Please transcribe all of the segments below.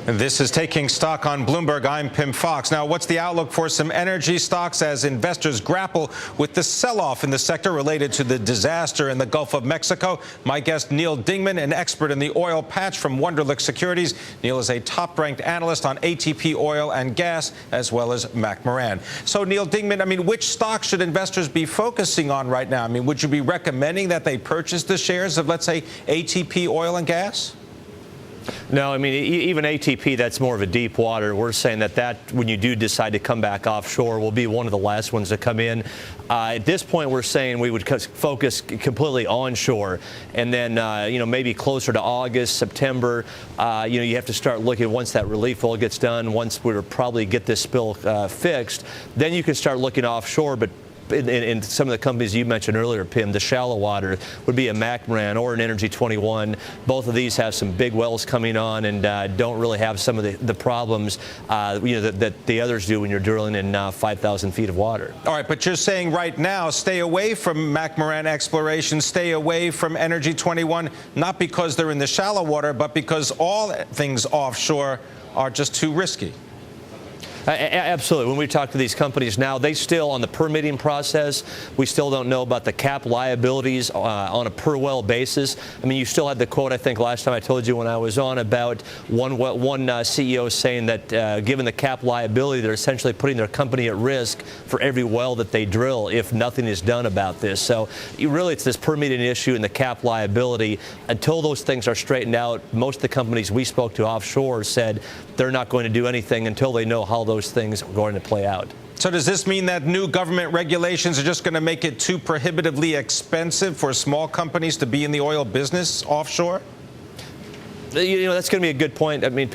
This is Taking Stock on Bloomberg. I'm Pimm Fox. Now, what's the outlook for some energy stocks as investors grapple with the sell-off in the sector related to the disaster in the Gulf of Mexico? My guest, Neal Dingmann, an expert in the oil patch from Wunderlich Securities. Neal is a top-ranked analyst on ATP oil and gas, as well as McMoran. So, Neal Dingmann, I mean, which stocks should investors be focusing on right now? I mean, would you be recommending that they purchase the shares of, let's say, ATP oil and gas? No, I mean, even ATP, that's more of a deep water. We're saying that when you do decide to come back offshore, will be one of the last ones to come in. At this point, we're saying we would focus completely onshore. And then, maybe closer to August, September, you have to start looking once that relief oil gets done, once we probably get this spill fixed, then you can start looking offshore. But in some of the companies you mentioned earlier, Pimm, the shallow water would be a McMoran or an Energy 21. Both of these have some big wells coming on and don't really have some of the problems that the others do when you're drilling in 5,000 feet of water. All right, but you're saying right now, stay away from McMoran exploration, stay away from Energy 21, not because they're in the shallow water, but because all things offshore are just too risky. Absolutely. When we talk to these companies now, they still, on the permitting process, we still don't know about the cap liabilities on a per well basis. I mean, you still had the quote, I think, last time I told you when I was on about one CEO saying that given the cap liability, they're essentially putting their company at risk for every well that they drill if nothing is done about this. So really, it's this permitting issue and the cap liability. Until those things are straightened out, most of the companies we spoke to offshore said they're not going to do anything until they know how those things are going to play out. So does this mean that new government regulations are just going to make it too prohibitively expensive for small companies to be in the oil business offshore? That's going to be a good point. I mean,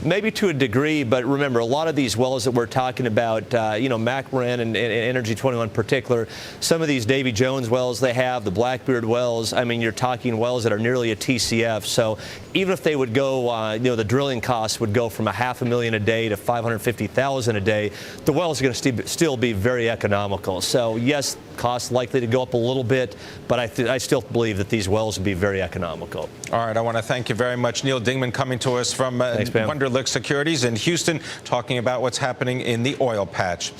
maybe to a degree, but remember, a lot of these wells that we're talking about, McMoran and Energy 21 in particular, some of these Davy Jones wells they have, the Blackbeard wells, I mean, you're talking wells that are nearly a TCF. So even if they would go, the drilling costs would go from $500,000 a day to $550,000 a day, the wells are going to still be very economical. So yes, costs likely to go up a little bit, but I still believe that these wells will be very economical. All right, I want to thank you very much. Neal Dingmann coming to us from Wunderlich Securities in Houston, talking about what's happening in the oil patch.